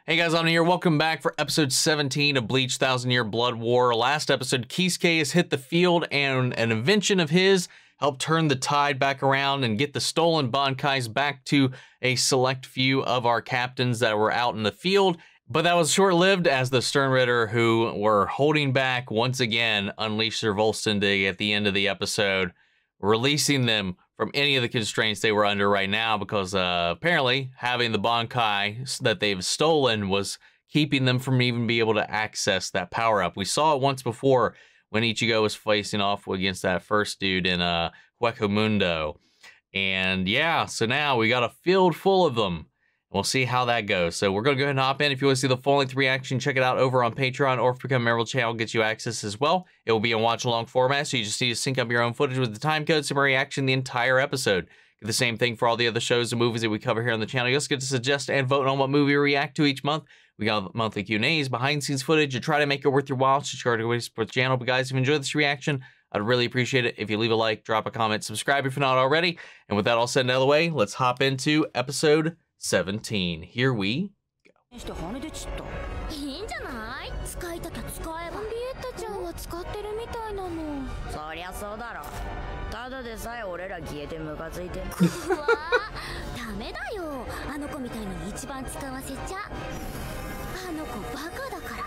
Hey guys, I'm here. Welcome back for episode 17 of Bleach 1000-Year Blood War. Last episode, Kisuke has hit the field and an invention of his helped turn the tide back around and get the stolen Bankais back to a select few of our captains that were out in the field. But that was short-lived as the Stern Ritter, who were holding back once again, unleashed their Voll Stern Dich at the end of the episode, releasing them from any of the constraints they were under right now, because apparently having the Bankai that they've stolen was keeping them from even being able to access that power-up. We saw it once before when ICHI-GO was facing off against that first dude in Hueco Mundo. And yeah, so now we got a field full of them. We'll see how that goes. So we're going to go ahead and hop in. If you want to see the full-length reaction, check it out over on Patreon, or if you become a member of the channel, gets you access as well. It will be in watch-along format, so you just need to sync up your own footage with the time code, so reaction the entire episode. Get the same thing for all the other shows and movies that we cover here on the channel. You also get to suggest and vote on what movie we react to each month. We got monthly Q&As, behind-the-scenes footage, and try to make it worth your while. Subscribe to support the channel. But guys, if you enjoyed this reaction, I'd really appreciate it if you leave a like, drop a comment, subscribe if you're not already. And with that all said and out of the way, let's hop into episode 17. Here we go. いいんじゃない？使いたきゃ使えば。リエッタちゃんは使ってるみたいなの。そりゃそうだろ。ただでさえ俺ら消えてムカついてん。うわー、ダメだよ。あの子みたいのに一番使わせちゃ。あの子バカだか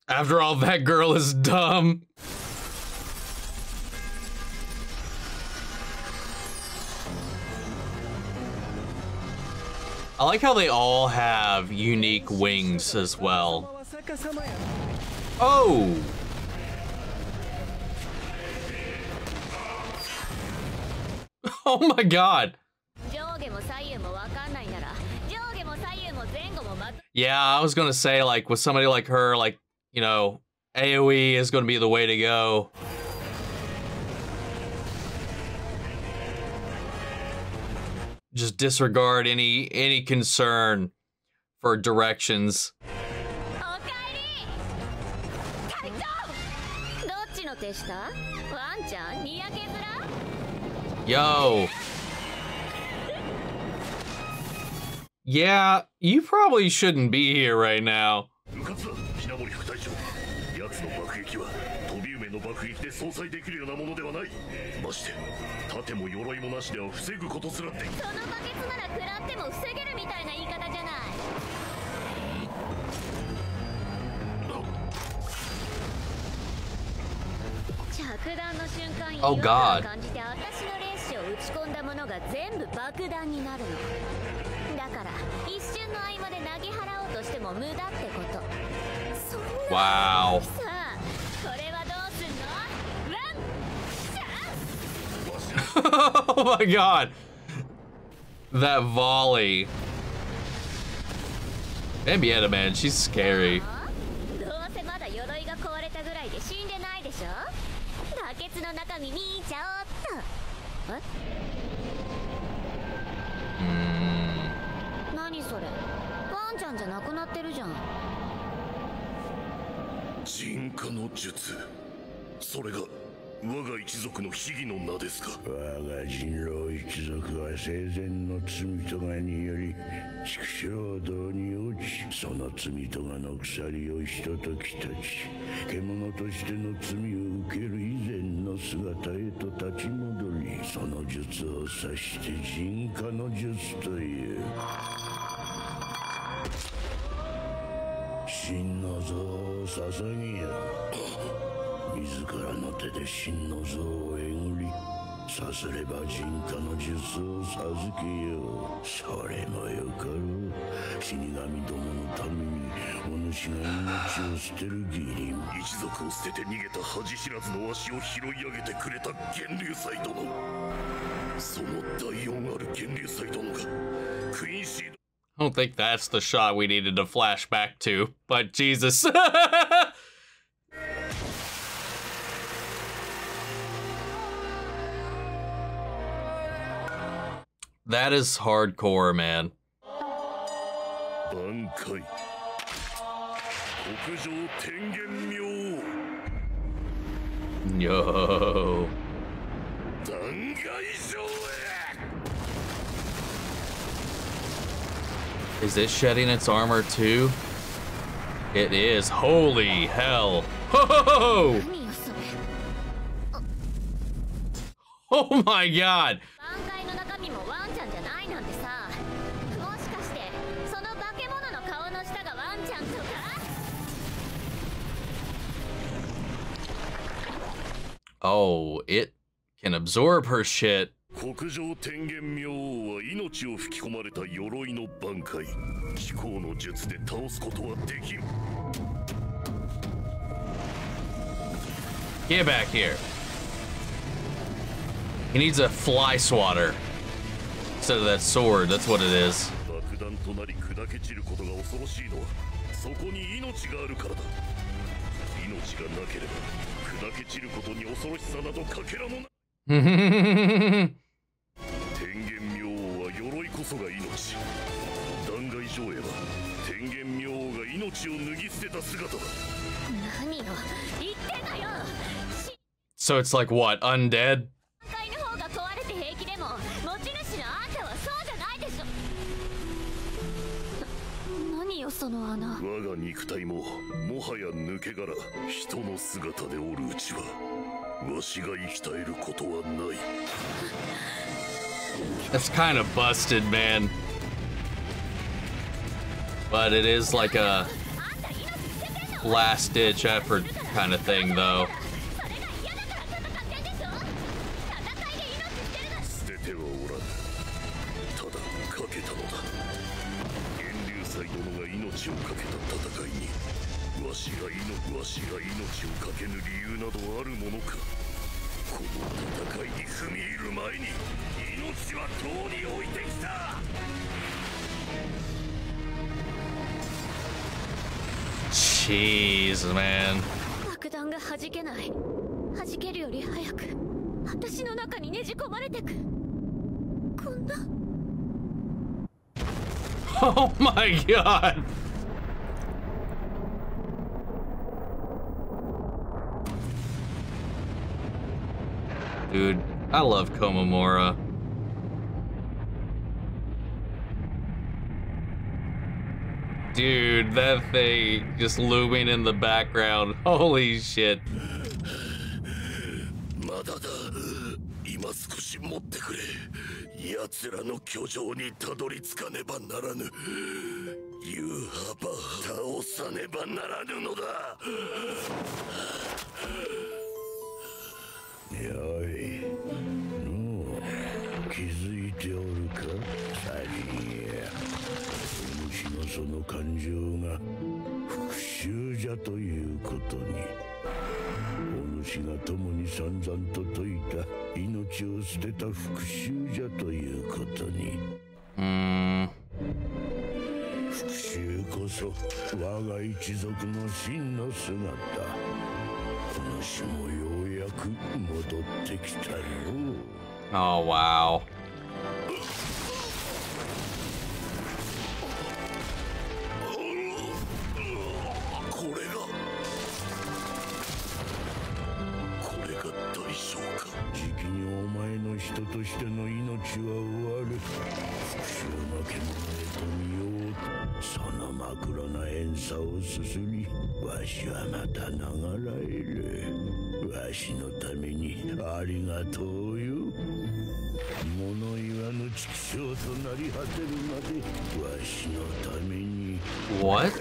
ら。After all, that girl is dumb. I like how they all have unique wings as well. Oh! Oh my god! Yeah, I was gonna say, like, with somebody like her, like, you know, AoE is gonna be the way to go. Just disregard any concern for directions. Yo. Yeah, you probably shouldn't be here right now. Oh god. Wow. Oh my god. That volley. Ambietta, man, she's scary. I don't think that's the shot we needed to flash back to, but Jesus. That is hardcore, man. Bankai. Yo. Is it shedding its armor too? It is. Holy hell. Ho ho ho! Oh my god! Oh, it can absorb her shit. Get back here. He needs a fly swatter instead of that sword. That's what it is. So it's like what? Undead? That's kind of busted, man. But it is like a last-ditch effort kind of thing, though. Jeez, man. Oh my god. Dude, I love Komamura. Dude, that thing just looming in the background. Holy shit. Oh, wow. What?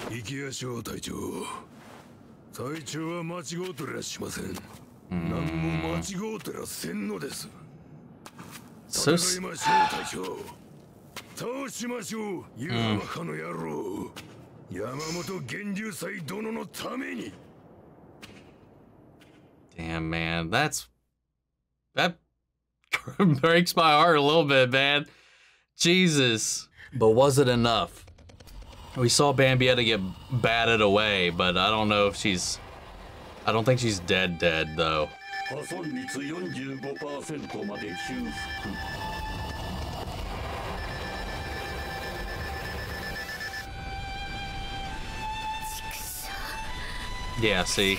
ICHI-GO 隊長、隊長は間違うてらっしゃいません。何も間違うてらせんのです。戦いましょう隊長。倒しましょう、ユーマカの野郎。山本源流祭殿のために。Damn, man. That breaks my heart a little bit, man. Jesus. But was it enough? We saw Bambietta get batted away, but I don't know if she's... I don't think she's dead, though. Yeah, see?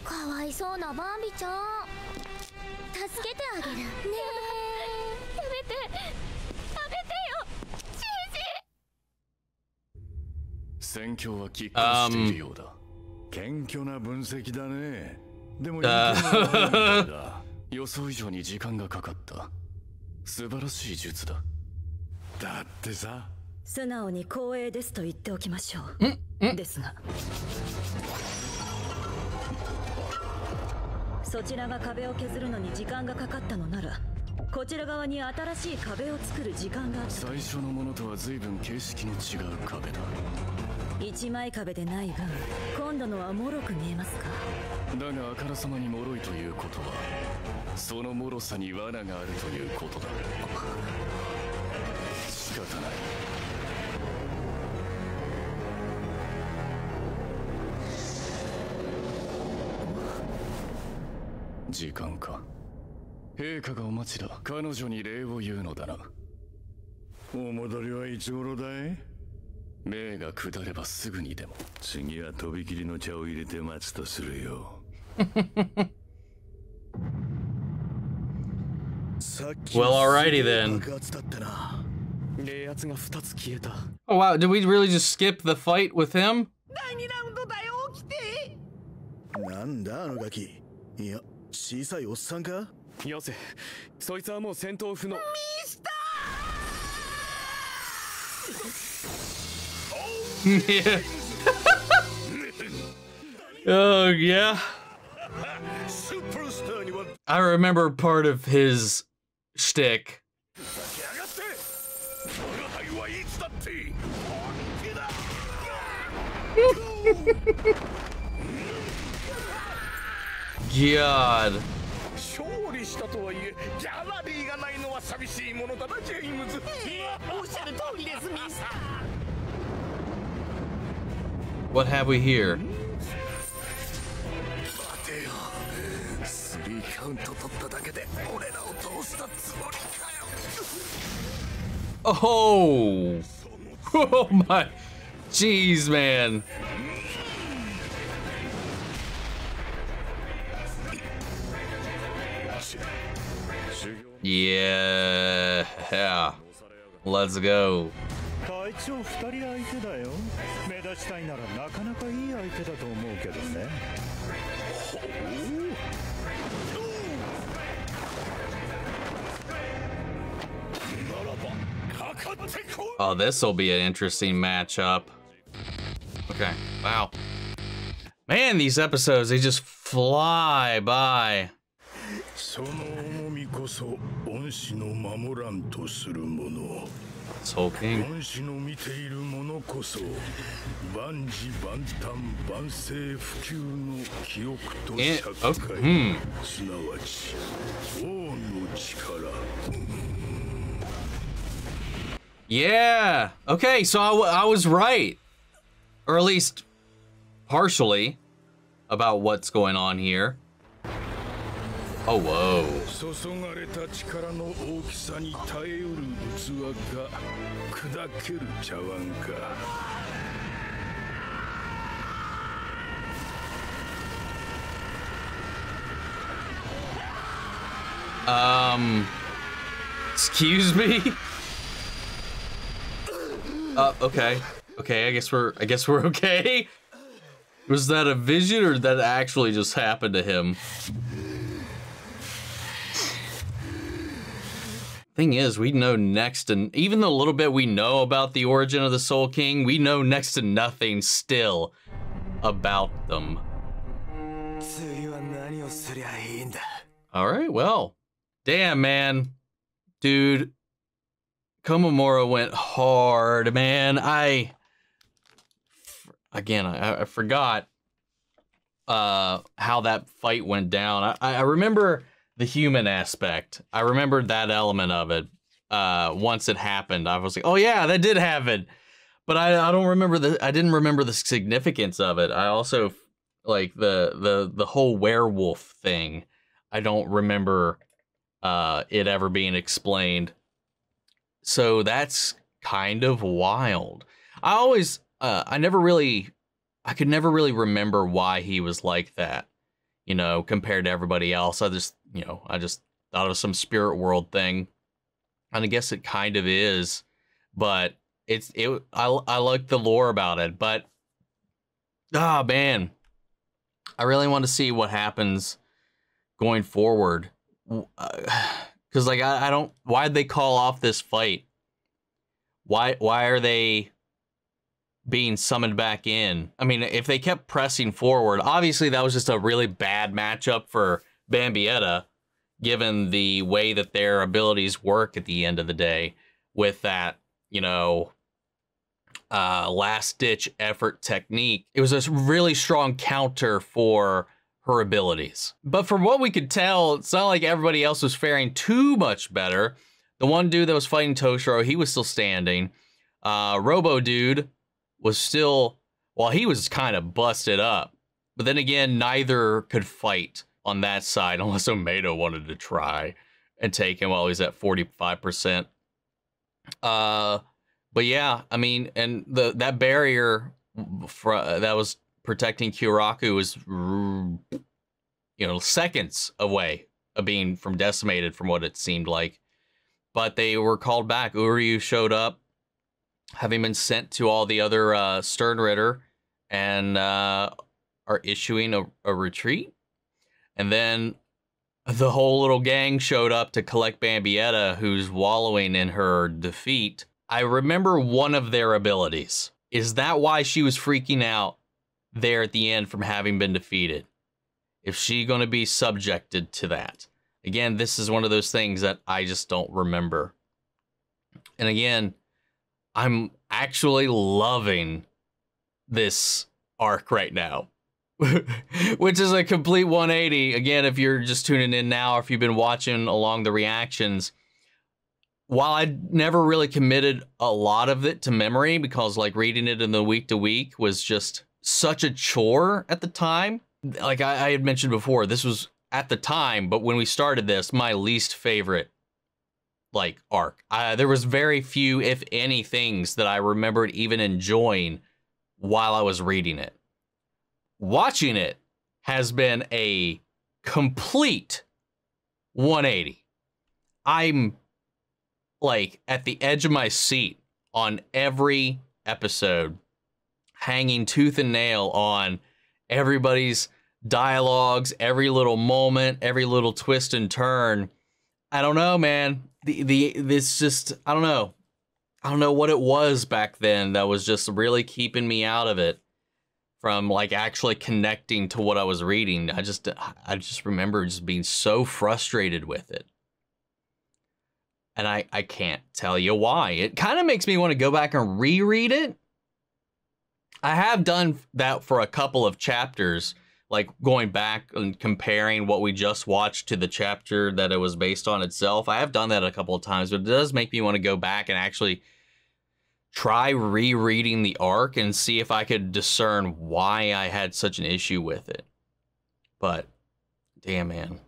かわいそうなバンビちゃん。助けてあげる。ねえ。やめて。やめてよ。ジジ。戦況は拮抗しているようだ。謙虚な分析だね。でも予想以上に時間がかかった。素晴らしい術だ。だってさ。素直に光栄ですと言っておきましょう。ですが。そちらが壁を削るのに時間がかかったのなら、こちら側に新しい壁を作る時間があった。最初のものとは随分形式の違う壁だ。一枚壁でない分、今度のは脆く見えますか。だがあからさまに脆いということは、その脆さに罠があるということだ。仕方ない。時間か。陛下がお待ちだ。彼女に礼を言うのだな。お戻りはいつ頃だい？命が下ればすぐにでも。次はとびきりの茶を入れて待つとするよ。Well, alrighty then. Oh wow, did we really just skip the fight with him? なんだあのガキ。いや、小さいおっさんか？よせ、そいつはもう戦闘不能。ミスタYeah. Oh yeah. I remember part of his shtick. God. 勝利したとはいえ、ギャラリーがないのは寂しいものだな、ジェームズ。おっしゃる通りです、ミスター。What have we here? 待てよ。3カウント取っただけで俺らを倒したつもりかよ。Oh. Oh my. Jeez, man. Yeah. Let's go. 隊長2人相手だよ。目立ちたいならなかなかいい相手だと思うけどね。Oh, this will be an interesting matchup. Okay. Wow. Man, these episodes, they just fly by. その重みこそ恩師の守らんとするもの。Soul King. 恩師の見ているものこそ万事万端万世不朽の記憶と社会、すなわち王の力。Yeah. Okay, so I was right. Or at least partially about what's going on here. Oh, whoa. 注がれた力の大きさに耐えうる器が砕ける茶碗か。Excuse me? Okay. Okay, I guess we're okay. Was that a vision or did that actually just happen to him? Thing is, we know next to, even the little bit we know about the origin of the Soul King, we know next to nothing still about them. Alright, well. Damn, man. Dude. Komamura went hard, man. I forgot. how that fight went down. I remember the human aspect. I remembered that element of it. Once it happened, I was like, oh yeah, that did happen. But I don't remember I didn't remember the significance of it. I also like the whole werewolf thing. I don't remember it ever being explained. So that's kind of wild. I could never really remember why he was like that, you know, compared to everybody else. I just thought it was some spirit world thing. And I guess it kind of is, but I like the lore about it, but man, I really want to see what happens going forward. Cause like, I don't, why'd they call off this fight? Why are they being summoned back in? I mean, if they kept pressing forward, obviously that was just a really bad matchup for Bambietta, given the way that their abilities work at the end of the day with that, you know, last ditch effort technique. It was a really strong counter for her abilities. But from what we could tell, it's not like everybody else was faring too much better. The one dude that was fighting Toshiro, he was still standing. Robo dude was still, well, he was kind of busted up. But then again, neither could fight on that side unless Omedo wanted to try and take him while he's at 45%. But yeah, I mean, and that barrier that was protecting Kyoraku was, you know, seconds away of being decimated from what it seemed like. But they were called back. Uryu showed up, having been sent to all the other Stern Ritter, and are issuing a retreat. And then the whole little gang showed up to collect Bambietta, who's wallowing in her defeat. I remember one of their abilities. Is that why she was freaking out there at the end from having been defeated? Is she going to be subjected to that? Again, this is one of those things that I just don't remember. And again, I'm actually loving this arc right now, which is a complete 180. Again, if you're just tuning in now, or if you've been watching along the reactions, while I never really committed a lot of it to memory, because like reading it in the week to week was just such a chore at the time. Like I had mentioned before, this was at the time, but when we started this, my least favorite like arc. There was very few, if any, things that I remembered even enjoying while I was reading it. Watching it has been a complete 180. I'm like at the edge of my seat on every episode, hanging tooth and nail on everybody's dialogues, every little moment, every little twist and turn. I don't know, man. This just, I don't know. I don't know what it was back then that was just really keeping me out of it from like actually connecting to what I was reading. I just remember just being so frustrated with it. And I can't tell you why. It kind of makes me want to go back and reread it. I have done that for a couple of chapters, like going back and comparing what we just watched to the chapter that it was based on itself. I have done that a couple of times, but it does make me want to go back and actually try rereading the arc and see if I could discern why I had such an issue with it. But damn, man.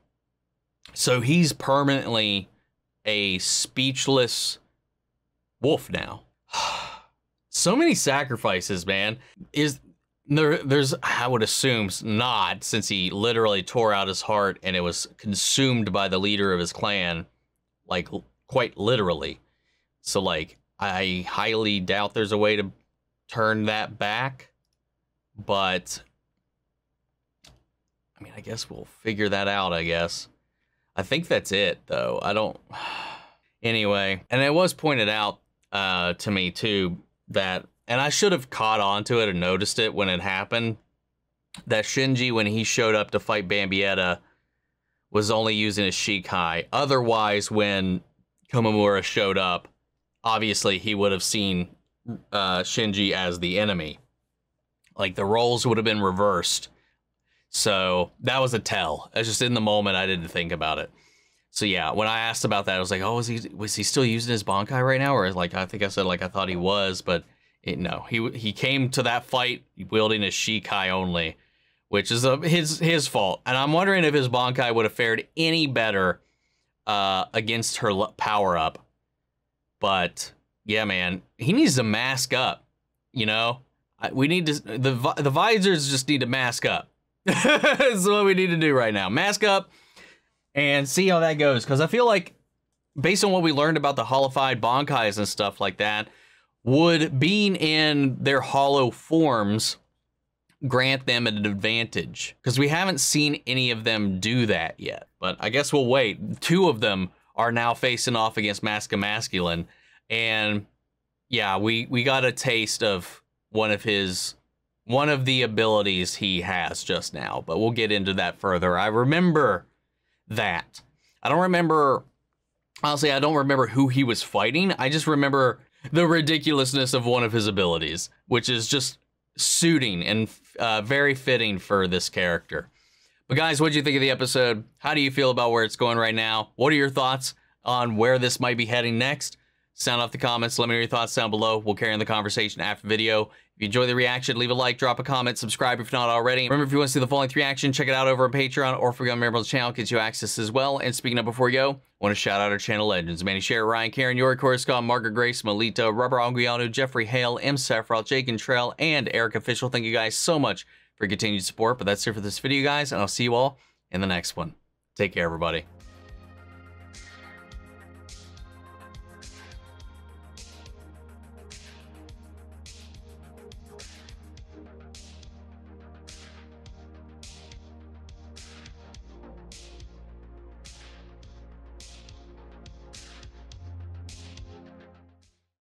So he's permanently a speechless wolf now. So many sacrifices, man. There's, I would assume not, since he literally tore out his heart and it was consumed by the leader of his clan, like quite literally. So like, I highly doubt there's a way to turn that back, but I mean, I guess we'll figure that out, I guess. I think that's it though. I don't, anyway, and it was pointed out to me too, that, and I should have caught on to it and noticed it when it happened, that Shinji, when he showed up to fight Bambietta, was only using a Shikai. Otherwise, when Komamura showed up, obviously he would have seen Shinji as the enemy. Like the roles would have been reversed. So that was a tell. I just in the moment, I didn't think about it. So yeah, when I asked about that, I was like, oh, was he still using his Bankai right now? Or like, I think I said like I thought he was, but no, he came to that fight wielding a Shikai only, which is his fault. And I'm wondering if his Bankai would have fared any better against her power up. But yeah, man, he needs to mask up. You know, we need to the visors just need to mask up. That's what we need to do right now. Mask up and see how that goes. Because I feel like, based on what we learned about the holified Bankais and stuff like that, would being in their hollow forms grant them an advantage? Because we haven't seen any of them do that yet. But I guess we'll wait. 2 of them are now facing off against Maska Masculine. And yeah, we got a taste of one of the abilities he has just now, but we'll get into that further. I remember that. I don't remember, honestly, I don't remember who he was fighting. I just remember the ridiculousness of one of his abilities, which is just suiting and very fitting for this character. But guys, what do you think of the episode? How do you feel about where it's going right now? What are your thoughts on where this might be heading next? Sound off the comments. Let me know your thoughts down below. We'll carry on the conversation after the video. If you enjoy the reaction, leave a like, drop a comment, subscribe if not already. Remember, if you want to see the full-length reaction, check it out over on Patreon, or if you're a member of the channel, it gets you access as well. And speaking of before we go, I want to shout out our channel legends: Manny Share, Ryan, Karen, Yori, Coruscant, Margaret Grace, Melita, Rubber Anguiano, Jeffrey Hale, M. Sephiroth, Jake and Trail, and Eric Official. Thank you guys so much for continued support. But that's it for this video, guys, and I'll see you all in the next one. Take care, everybody.